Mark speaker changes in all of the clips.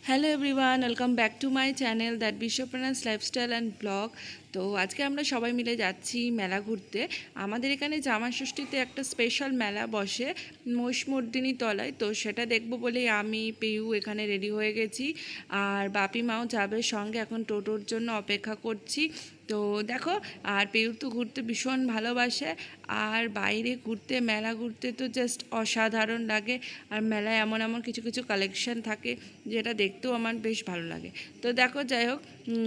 Speaker 1: Hello everyone, welcome back to my channel that বিশ্বপ্রণাস lifestyle and blog. তো আজকে আমরা সবাই মিলে যাচ্ছি মেলা ঘুরতে। আমাদের এখানে জামা ষষ্ঠীতে একটা স্পেশাল মেলা বসে মহিষমর্দিনী তলায়। তো সেটা দেখব বলেই আমি পেয়ু এখানে রেডি হয়ে গেছি, আর বাপি মাও যাবে সঙ্গে। এখন টোটোর জন্য অপেক্ষা করছি। তো দেখো, আর পেয়ু তো ঘুরতে ভীষণ ভালোবাসে, আর বাইরে ঘুরতে মেলা ঘুরতে তো জাস্ট অসাধারণ লাগে। আর মেলায় এমন এমন কিছু কিছু কালেকশন থাকে যেটা দেখতেও আমার বেশ ভালো লাগে। তো দেখো, যাই হোক,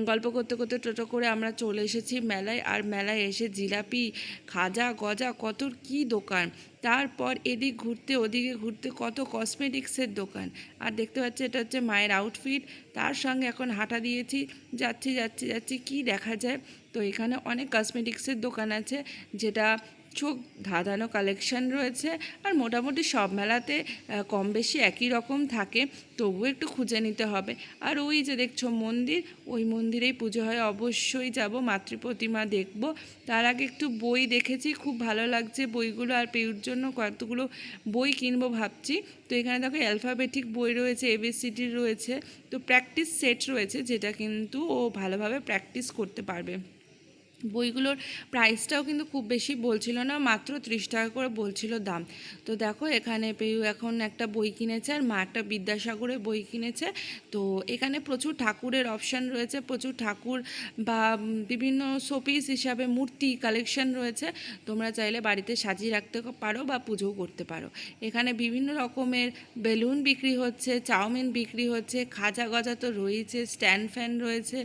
Speaker 1: গল্প করতে করতে টোটো করে আমরা চলে এসেছি মেলায়। আর মেলায় এসে জিলাপি, খাজা গজা কত কি দোকান, তারপর এদিক ঘুরতে ওদিকে ঘুরতে কত কসমেটিক্সের দোকান। আর দেখতে পাচ্ছি এটা হচ্ছে মায়ের আউটফিট, তার সঙ্গে এখন হাঁটা দিয়েছি, যাচ্ছি যাচ্ছি যাচ্ছি কি দেখা যায়। তো এখানে অনেক কসমেটিক্সের দোকান আছে, যেটা চোখ ধাঁধানো কালেকশন রয়েছে। আর মোটামুটি সব মেলাতে কম বেশি একই রকম থাকে, তবুও একটু খুঁজে নিতে হবে। আর ওই যে দেখছো মন্দির, ওই মন্দিরেই পুজো হয়, অবশ্যই যাব, মাতৃ প্রতিমা দেখব। তার আগে একটু বই দেখেছি, খুব ভালো লাগছে বইগুলো, আর পেউর জন্য কতগুলো বই কিনবো ভাবছি। তো এখানে দেখো অ্যালফাবেটিক বই রয়েছে, এবিসিডি রয়েছে, তো প্র্যাকটিস সেট রয়েছে, যেটা কিন্তু ও ভালোভাবে প্র্যাকটিস করতে পারবে। বইগুলোর প্রাইসটাও কিন্তু খুব বেশি বলছিল না, মাত্র 30 টাকা করে বলছিল দাম। তো দেখো, এখানে পেয়ু এখন একটা বই কিনেছে, আর মা একটা বিদ্যাসাগরের বই কিনেছে। তো এখানে প্রচুর ঠাকুরের অপশান রয়েছে, প্রচুর ঠাকুর বা বিভিন্ন শোপিস হিসাবে মূর্তি কালেকশন রয়েছে। তোমরা চাইলে বাড়িতে সাজিয়ে রাখতে পারো বা পুজোও করতে পারো। এখানে বিভিন্ন রকমের বেলুন বিক্রি হচ্ছে, চাউমিন বিক্রি হচ্ছে, খাজা গজা তো রয়েছে, স্ট্যান্ড ফ্যান রয়েছে,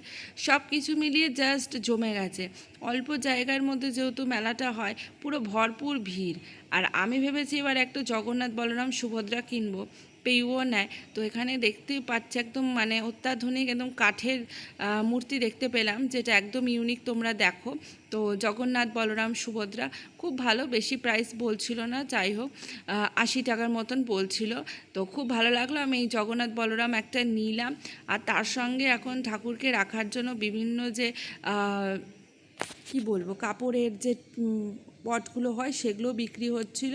Speaker 1: সব কিছু মিলিয়ে জাস্ট জমে গেছে। অল্প জায়গার মধ্যে যেহেতু মেলাটা হয়, পুরো ভরপুর ভিড়। আর আমি ভেবেছি এবার একটা জগন্নাথ বলরাম সুভদ্রা কিনবো, পেয়েও নেয়। তো এখানে দেখতেই পাচ্ছি একদম মানে অত্যাধুনিক একদম কাঠের মূর্তি দেখতে পেলাম, যেটা একদম ইউনিক, তোমরা দেখো। তো জগন্নাথ বলরাম সুভদ্রা খুব ভালো, বেশি প্রাইস বলছিল না, যাই হোক 80 টাকার মতন বলছিল। তো খুব ভালো লাগলো, আমি এই জগন্নাথ বলরাম একটা নিলাম। আর তার সঙ্গে এখন ঠাকুরকে রাখার জন্য বিভিন্ন যে কি বলবো, কাপড়ের যে পটগুলো হয় সেগুলো বিক্রি হচ্ছিল।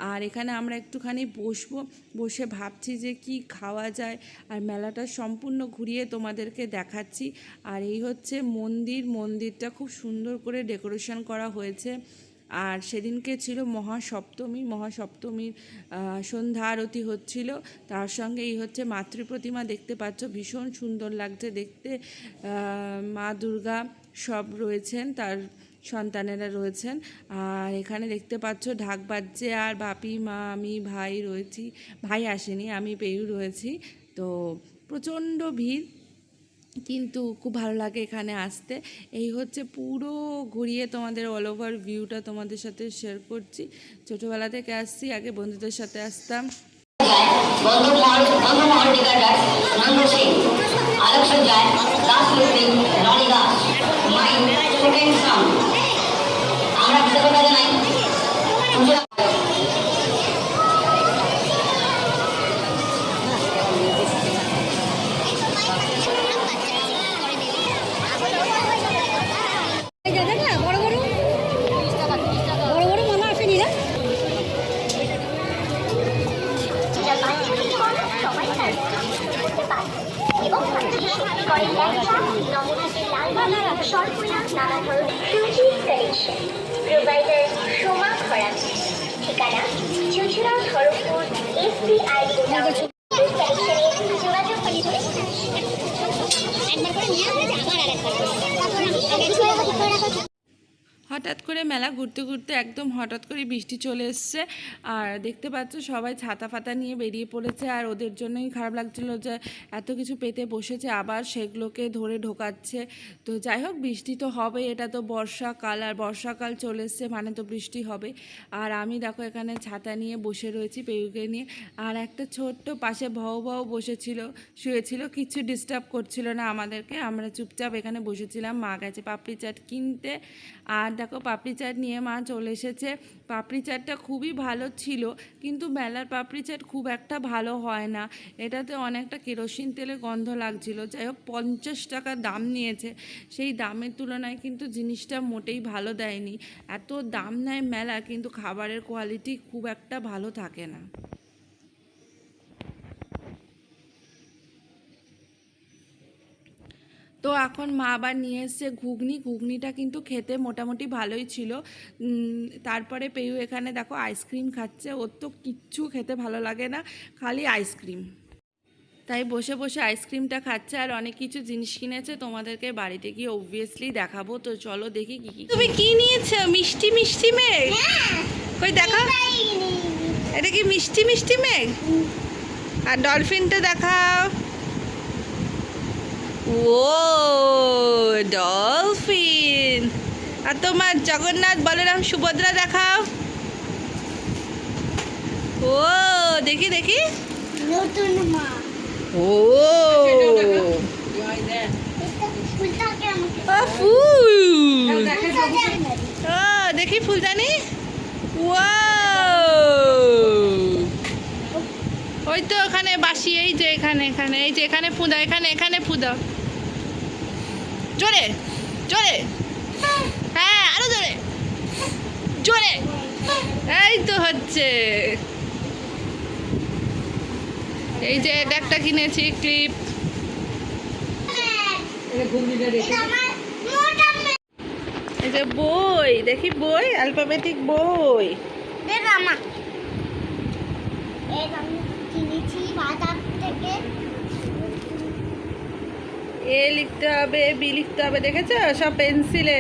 Speaker 1: আর এখানে আমরা একটুখানি বসবো, বসে ভাবছি যে কি খাওয়া যায়। আর মেলাটা সম্পূর্ণ ঘুরিয়ে তোমাদেরকে দেখাচ্ছি। আর এই হচ্ছে মন্দিরটা খুব সুন্দর করে ডেকোরেশন করা হয়েছে। আর সেদিনকে ছিল মহাসপ্তমীর সন্ধ্যা আরতি হচ্ছিল। তার সঙ্গে এই হচ্ছে মাতৃ প্রতিমা, দেখতে পাচ্ছ ভীষণ সুন্দর লাগছে দেখতে। মা দুর্গা সব রয়েছেন, তার সন্তানেরা রয়েছেন। আর এখানে দেখতে পাচ্ছ ঢাক বাজছে, আর বাপি মা আমি ভাই রয়েছি, ভাই আসেনি, আমি পেয়ু রয়েছি। তো প্রচণ্ড ভিড়, কিন্তু খুব ভালো লাগে এখানে আসতে। এই হচ্ছে পুরো ঘুরিয়ে তোমাদের অল ওভার ভিউটা তোমাদের সাথে শেয়ার করছি। ছোটোবেলা থেকে আসছি, আগে বন্ধুদের সাথে আসতাম।
Speaker 2: ঠিকানা চুচুড়া খড়গপুর SBI যোগাযোগ
Speaker 1: হঠাৎ করে মেলা ঘুরতে ঘুরতে একদম হঠাৎ করে বৃষ্টি চলে এসছে। আর দেখতে পাচ্ছ সবাই ছাতা ফাতা নিয়ে বেরিয়ে পড়েছে, আর ওদের জন্যই খারাপ লাগছিল যে এত কিছু পেতে বসেছে, আবার সেগুলোকে ধরে ঢোকাচ্ছে। তো যাই হোক, বৃষ্টি তো হবে, এটা তো বর্ষাকাল, আর বর্ষাকাল চলে এসছে মানে তো বৃষ্টি হবে। আর আমি দেখো এখানে ছাতা নিয়ে বসে রয়েছি পেয়ুকে নিয়ে। আর একটা ছোট্ট পাশে ভাও বসেছিল, শুয়েছিল, কিছু ডিস্টার্ব করছিল না আমাদেরকে, আমরা চুপচাপ এখানে বসেছিলাম। মা গেছে পাপড়ি চাট কিনতে। আর দেখো পাপড়ি চাট নিয়ে মা চলে এসেছে। পাপড়ি চাটটা খুবই ভালো ছিল, কিন্তু মেলার পাপড়ি চাট খুব একটা ভালো হয় না, এটাতে অনেকটা কেরোসিন তেলের গন্ধ লাগছিল। যাই হোক, 50 টাকা দাম নিয়েছে, সেই দামের তুলনায় কিন্তু জিনিসটা মোটেই ভালো দেয়নি। এত দাম নেয় মেলা, কিন্তু খাবারের কোয়ালিটি খুব একটা ভালো থাকে না। তো এখন মা আবার নিয়ে এসছে ঘুগনিটা কিন্তু খেতে মোটামুটি ভালোই ছিল। তারপরে পেয়ু এখানে দেখো আইসক্রিম খাচ্ছে, ওর তো কিচ্ছু খেতে ভালো লাগে না, খালি আইসক্রিম। তাই বসে বসে আইসক্রিমটা খাচ্ছে আর অনেক কিছু জিনিস কিনেছে, তোমাদেরকে বাড়িতে গিয়ে অবভিয়াসলি দেখাবো। তো চলো দেখি কি কি তুমি কি নিয়েছো। মিষ্টি মিষ্টি মেঘ, কই দেখো, এটা কি মিষ্টি মিষ্টি মেঘ? আর ডলফিনটা দেখাও। ও ডলফিন। আর তোমার জগন্নাথ বলরাম সুভদ্রা দেখাও। ও দেখি দেখি,
Speaker 2: নতুন মা।
Speaker 1: ও
Speaker 2: ফুলটাকে আমাকে
Speaker 1: ও ফুল,
Speaker 2: ফুলটাকে
Speaker 1: ও দেখি ফুলদানি। ওয়াও, ওই তো ওখানে বাসি, এই যে এখানে এখানে, এই যে এখানে ফুঁদা, এখানে এখানে ফুঁদা, জোরে জোরে, হ্যাঁ আরো জোরে জোরে, এই তো হচ্ছে। এই যে এটা একটা কিনেছি ক্লিপ। এই যে বই, দেখি বই, অ্যালফাবেটিক বই।
Speaker 2: কিনেছি বাজার থেকে।
Speaker 1: এ লিখতে হবে, বি লিখতে হবে, দেখেছো সব পেন্সিলে।